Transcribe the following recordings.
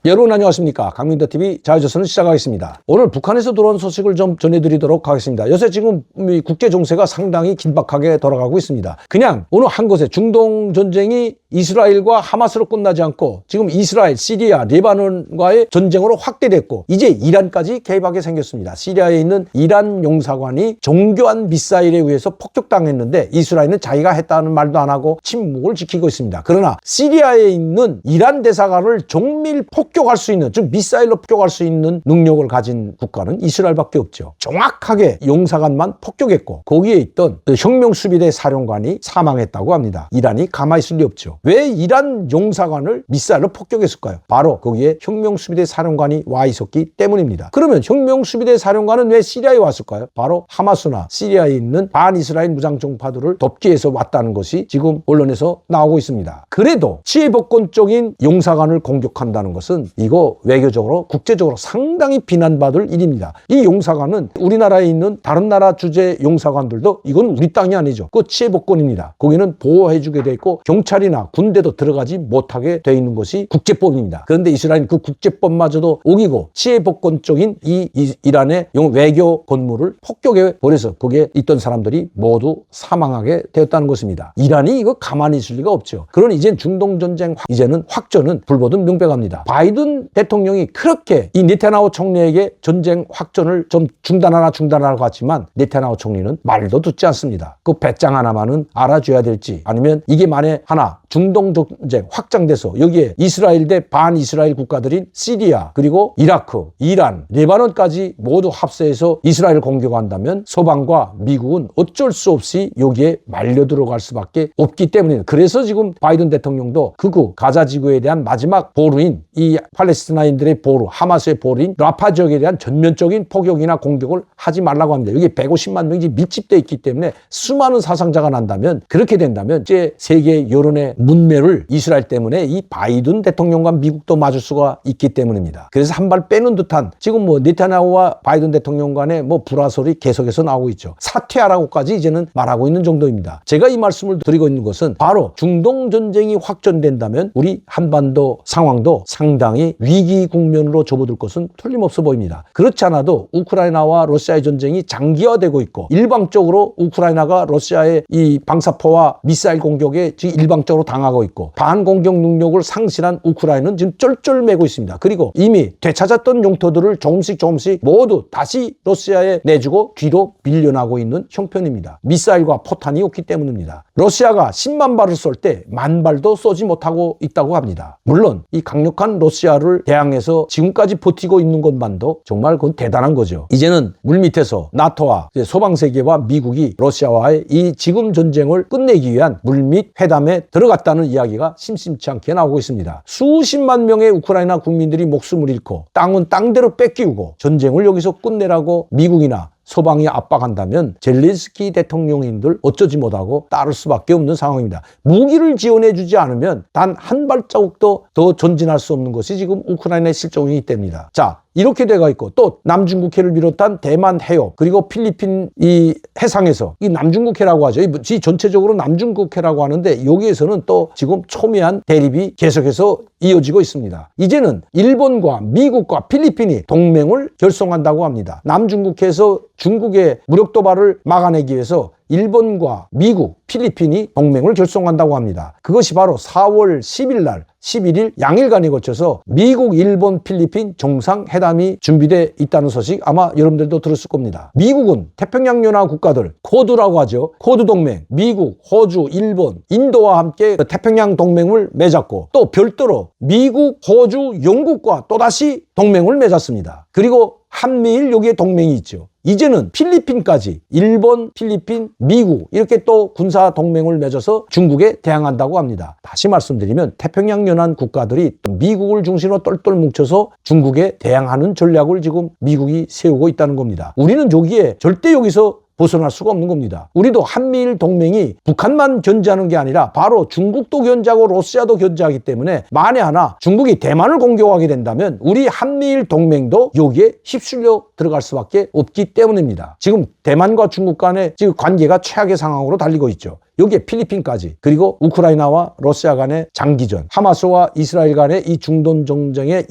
여러분 안녕하십니까. 강민더TV 자유조선을 시작하겠습니다. 오늘 북한에서 들어온 소식을 좀 전해드리도록 하겠습니다. 요새 지금 국제 정세가 상당히 긴박하게 돌아가고 있습니다. 그냥 어느 한 곳에 중동 전쟁이 이스라엘과 하마스로 끝나지 않고 지금 이스라엘, 시리아, 레바논과의 전쟁으로 확대됐고 이제 이란까지 개입하게 생겼습니다. 시리아에 있는 이란 용사관이 정교한 미사일에 의해서 폭격당했는데 이스라엘은 자기가 했다는 말도 안 하고 침묵을 지키고 있습니다. 그러나 시리아에 있는 이란 대사관을 정밀 폭격할 수 있는, 즉 미사일로 폭격할 수 있는 능력을 가진 국가는 이스라엘밖에 없죠. 정확하게 용사관만 폭격했고 거기에 있던 혁명수비대 사령관이 사망했다고 합니다. 이란이 가만히 있을 리 없죠. 왜 이란 용사관을 미사일로 폭격했을까요? 바로 거기에 혁명수비대 사령관이 와 있었기 때문입니다. 그러면 혁명수비대 사령관은 왜 시리아에 왔을까요? 바로 하마스나 시리아에 있는 반이스라엘 무장정파들을 돕기 위해서 왔다는 것이 지금 언론에서 나오고 있습니다. 그래도 치해복권적인 용사관을 공격한다는 것은 이거 외교적으로 국제적으로 상당히 비난받을 일입니다. 이 용사관은 우리나라에 있는 다른 나라 주재 용사관들도 이건 우리 땅이 아니죠. 그 치해복권입니다. 거기는 보호해주게 돼 있고 경찰이나 군대도 들어가지 못하게 돼 있는 것이 국제법입니다. 그런데 이스라엘은 그 국제법마저도 어기고 치해복권적인 이 이란의 외교 건물을 폭격해 버려서 거기에 있던 사람들이 모두 사망하게 되었다는 것입니다. 이란이 이거 가만히 있을 리가 없죠. 그러니 이젠 중동 전쟁 이제는 확전은 불보듯 명백합니다. 바이든 대통령이 그렇게 이 네타냐후 총리에게 전쟁 확전을 좀 중단하라고 하지만 네타냐후 총리는 말도 듣지 않습니다. 그 배짱 하나만은 알아줘야 될지, 아니면 이게 만에 하나 중동 전쟁 확장돼서 여기에 이스라엘 대 반이스라엘 국가들인 시리아, 그리고 이라크, 이란, 레바논까지 모두 합세해서 이스라엘을 공격한다면 서방과 미국은 어쩔 수 없이 여기에 말려 들어갈 수밖에 없기 때문입니다. 그래서 지금 바이든 대통령도 극우 가자 지구에 대한 마지막 보루인 이 팔레스타인들의 보루, 하마스의 보루인 라파 지역에 대한 전면적인 포격이나 공격을 하지 말라고 합니다. 여기 150만 명이 밀집되어 있기 때문에 수많은 사상자가 난다면, 그렇게 된다면 이제 세계 여론의 문매를 이스라엘 때문에 이 바이든 대통령과 미국도 맞을 수가 있기 때문입니다. 그래서 한 발 빼는 듯한 지금 네타냐후와 바이든 대통령 간의 불화설이 계속해서 나오고 있죠. 사퇴하라고까지 이제는 말하고 있는 정도입니다. 제가 이 말씀을 드리고 있는 것은 바로 중동 전쟁이 확전된다면 우리 한반도 상황도 상당히 위기 국면으로 접어들 것은 틀림없어 보입니다. 그렇지 않아도 우크라이나와 러시아의 전쟁이 장기화되고 있고 일방적으로 우크라이나가 러시아의 이 방사포와 미사일 공격에 지금 일방적으로 당하고 있고 반공격 능력을 상실한 우크라이나는 지금 쩔쩔매고 있습니다. 그리고 이미 되찾았던 용토들을 조금씩 모두 다시 러시아에 내주고 뒤로 밀려나고 있는 형편입니다. 미사일과 포탄이 없기 때문입니다. 러시아가 10만 발을 쏠 때 10,000발도 쏘지 못하고 있다고 합니다. 물론 이 강력한 러시아를 대항해서 지금까지 버티고 있는 것만도 정말 그건 대단한 거죠. 이제는 물밑에서 나토와 서방세계와 미국이 러시아와의 이 지금 전쟁을 끝내기 위한 물밑 회담에 들어갔다는 이야기가 심심치 않게 나오고 있습니다. 수십만 명의 우크라이나 국민들이 목숨을 잃고 땅은 땅대로 뺏기우고 전쟁을 여기서 끝내라고 미국이나 서방이 압박한다면 젤렌스키 대통령인들 어쩌지 못하고 따를 수밖에 없는 상황입니다. 무기를 지원해주지 않으면 단 한 발자국도 더 전진할 수 없는 것이 지금 우크라이나의 실정이기 때문입니다. 자, 이렇게 돼가 있고 또 남중국해를 비롯한 대만 해협, 그리고 필리핀 이 해상에서 이 남중국해라고 하죠. 이 전체적으로 남중국해라고 하는데 여기에서는 또 지금 첨예한 대립이 계속해서 이어지고 있습니다. 이제는 일본과 미국과 필리핀이 동맹을 결성한다고 합니다. 남중국해에서 중국의 무력 도발을 막아내기 위해서 일본과 미국, 필리핀이 동맹을 결성한다고 합니다. 그것이 바로 4월 10일 날 11일 양일간에 거쳐서 미국, 일본, 필리핀 정상회담이 준비되어 있다는 소식 아마 여러분들도 들었을 겁니다. 미국은 태평양연합 국가들, 쿼드라고 하죠. 쿼드 동맹, 미국, 호주, 일본, 인도와 함께 태평양 동맹을 맺었고 또 별도로 미국, 호주, 영국과 또다시 동맹을 맺었습니다. 그리고 한미일 여기에 동맹이 있죠. 이제는 필리핀까지 일본, 필리핀, 미국 이렇게 또 군사 동맹을 맺어서 중국에 대항한다고 합니다. 다시 말씀드리면 태평양연합 국가들이 미국을 중심으로 똘똘 뭉쳐서 중국에 대항하는 전략을 지금 미국이 세우고 있다는 겁니다. 우리는 여기에 절대 여기서 벗어날 수가 없는 겁니다. 우리도 한미일 동맹이 북한만 견제하는 게 아니라 바로 중국도 견제하고 러시아도 견제하기 때문에 만에 하나 중국이 대만을 공격하게 된다면 우리 한미일 동맹도 여기에 휩쓸려 들어갈 수밖에 없기 때문입니다. 지금 대만과 중국 간의 지금 관계가 최악의 상황으로 달리고 있죠. 여기에 필리핀까지, 그리고 우크라이나와 러시아 간의 장기전, 하마스와 이스라엘 간의 이 중동 정쟁에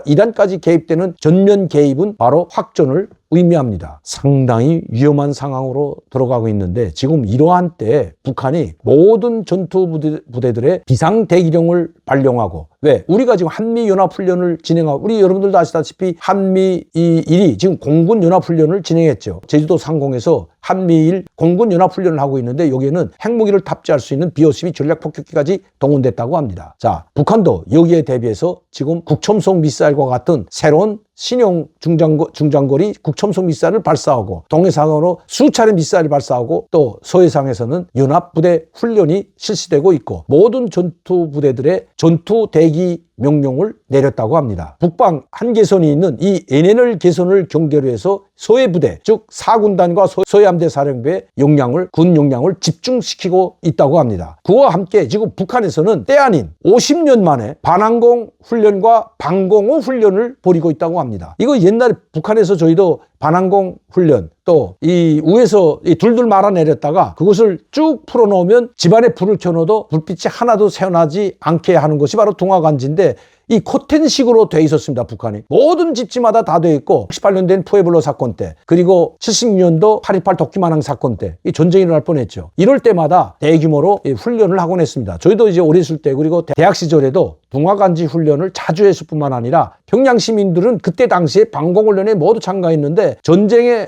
이란까지 개입되는 전면 개입은 바로 확전을 의미합니다. 상당히 위험한 상황으로 들어가고 있는데, 지금 이러한 때에 북한이 모든 전투 부대들의 비상대기령을 발령하고, 왜? 우리가 지금 한미연합훈련을 진행하고, 우리 여러분들도 아시다시피 한미일이 지금 공군연합훈련을 진행했죠. 제주도 상공에서 한미일 공군연합훈련을 하고 있는데, 여기에는 핵무기를 탑재할 수 있는 B-52 전략폭격기까지 동원됐다고 합니다. 자, 북한도 여기에 대비해서 지금 국첨성 미사일과 같은 새로운 신형 중장거리 국첨성 미사일을 발사하고, 동해상으로 수차례 미사일을 발사하고, 또 서해상에서는 연합부대 훈련이 실시되고 있고, 모든 전투부대들의 전투 대기 명령을 내렸다고 합니다. 북방 한계선이 있는 이 NNL 개선을 경계로 해서 서해부대, 즉 4군단과 서해함대 사령부의 군 역량을 집중시키고 있다고 합니다. 그와 함께 지금 북한에서는 때 아닌 50년 만에 반항공 훈련과 방공호 훈련을 벌이고 있다고 합니다. 이거 옛날에 북한에서 저희도 반항공 훈련, 또 이 위에서 이 둘둘 말아 내렸다가 그것을 쭉 풀어놓으면 집안에 불을 켜놓아도 불빛이 하나도 새어나지 않게 하는 것이 바로 동화관지인데, 이 코텐식으로 돼 있었습니다. 북한이 모든 집집마다 다 돼 있고, 18년 된 푸에블로 사건 때, 그리고 76년도 8.28 도끼마낭 사건 때 이 전쟁이 일어날 뻔했죠. 이럴 때마다 대규모로 훈련을 하곤 했습니다. 저희도 이제 어렸을 때, 그리고 대학 시절에도 동화관지 훈련을 자주 했을 뿐만 아니라 평양 시민들은 그때 당시에 방공훈련에 모두 참가했는데, 전쟁에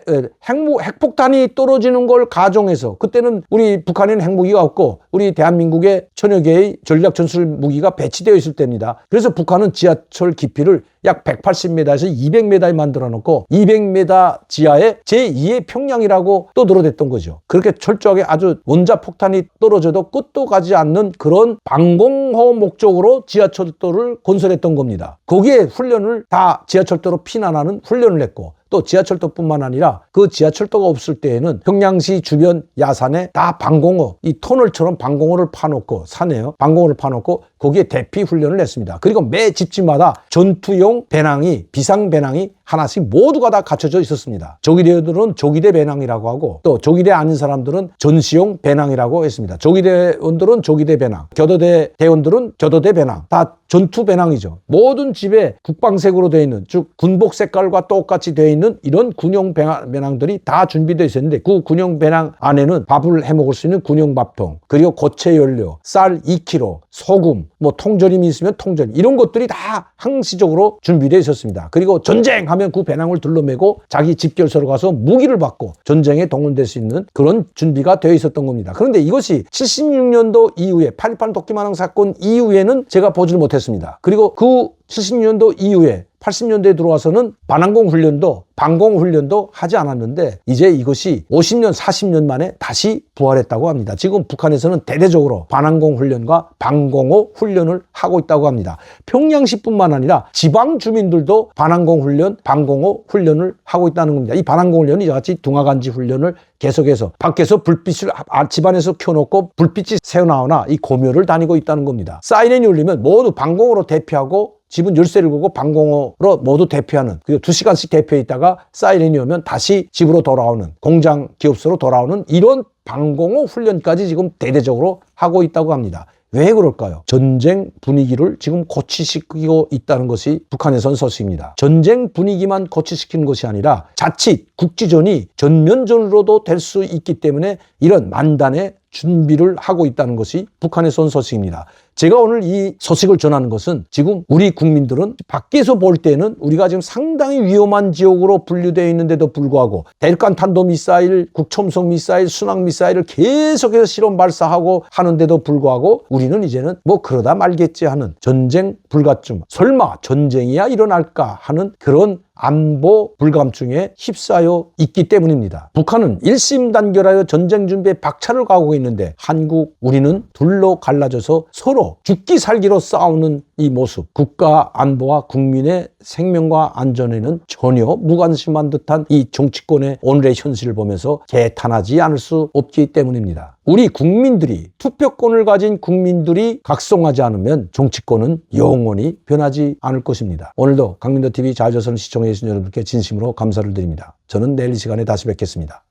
핵폭탄이 떨어지는 걸 가정해서, 그때는 우리 북한에는 핵무기가 없고 우리 대한민국에 천여 개의 전략 전술 무기가 배치되어 있을 때입니다. 그래서 북한은 지하철 깊이를 약 180m에서 200m에 만들어 놓고 200m 지하에 제2의 평양이라고 또 늘어댔던 거죠. 그렇게 철저하게 아주 원자폭탄이 떨어져도 끝도 가지 않는 그런 방공호 목적으로 지하철도를 건설했던 겁니다. 거기에 훈련을 다 지하철도로 피난하는 훈련을 했고, 또 지하철도뿐만 아니라 그 지하철도가 없을 때에는 평양시 주변 야산에 다 방공호, 이 터널처럼 방공호를 파놓고, 산에요, 방공호를 파놓고 거기에 대피 훈련을 했습니다. 그리고 매 집집마다 전투용 배낭이, 비상 배낭이 하나씩 모두가 다 갖춰져 있었습니다. 조기대원들은 조기대 배낭이라고 하고, 또 조기대 아닌 사람들은 전시용 배낭이라고 했습니다. 조기대원들은 조기대 배낭, 교도대 대원들은 교도대 배낭, 다 전투 배낭이죠. 모든 집에 국방색으로 되어 있는, 즉 군복 색깔과 똑같이 되어 있는 이런 군용 배낭들이 다 준비되어 있었는데, 그 군용 배낭 안에는 밥을 해먹을 수 있는 군용 밥통, 그리고 고체 연료, 쌀 2kg, 소금, 뭐 통조림이 있으면 통조림, 이런 것들이 다 항시적으로 준비되어 있었습니다. 그리고 전쟁하면 그 배낭을 둘러매고 자기 집결소로 가서 무기를 받고 전쟁에 동원될 수 있는 그런 준비가 되어 있었던 겁니다. 그런데 이것이 76년도 이후에 8.28 도끼마낭 사건 이후에는 제가 보지를 못했습니다. 그리고 그 76년도 이후에 80년대에 들어와서는 반항공 훈련도 방공 훈련도 하지 않았는데, 이제 이것이 50년 40년 만에 다시 부활했다고 합니다. 지금 북한에서는 대대적으로 반항공 훈련과 방공호 훈련을 하고 있다고 합니다. 평양시뿐만 아니라 지방 주민들도 반항공 훈련, 방공호 훈련을 하고 있다는 겁니다. 이 반항공 훈련이 이같이 동화관지 훈련을 계속해서 밖에서 불빛을 집안에서 켜놓고 불빛이 새어나오나 이 고묘를 다니고 있다는 겁니다. 사이렌이 울리면 모두 방공호로 대피하고, 집은 열쇠를 걸고 방공호로 모두 대피하는, 그리고 2시간씩 대피해 있다가 사이렌이 오면 다시 집으로 돌아오는, 공장 기업소로 돌아오는 이런 방공호 훈련까지 지금 대대적으로 하고 있다고 합니다. 왜 그럴까요? 전쟁 분위기를 지금 고취시키고 있다는 것이 북한에선 소식입니다. 전쟁 분위기만 고취시키는 것이 아니라 자칫 국지전이 전면전으로도 될 수 있기 때문에 이런 만단의 준비를 하고 있다는 것이 북한에서 온 소식입니다. 제가 오늘 이 소식을 전하는 것은, 지금 우리 국민들은 밖에서 볼 때는 우리가 지금 상당히 위험한 지역으로 분류되어 있는데도 불구하고 대륙간 탄도미사일, 국첨성 미사일, 순항미사일을 계속해서 실험 발사하고 하는데도 불구하고 우리는 이제는 뭐 그러다 말겠지 하는, 전쟁 불가증, 설마 전쟁이야 일어날까 하는 그런 안보 불감증에 휩싸여 있기 때문입니다. 북한은 일심단결하여 전쟁 준비에 박차를 가하고 있는데, 한국, 우리는 둘로 갈라져서 서로 죽기 살기로 싸우는 이 모습, 국가 안보와 국민의 생명과 안전에는 전혀 무관심한 듯한 이 정치권의 오늘의 현실을 보면서 개탄하지 않을 수 없기 때문입니다. 우리 국민들이, 투표권을 가진 국민들이 각성하지 않으면 정치권은 영원히 변하지 않을 것입니다. 오늘도 강민도TV 자유조선 시청해 주신 여러분께 진심으로 감사를 드립니다. 저는 내일 이 시간에 다시 뵙겠습니다.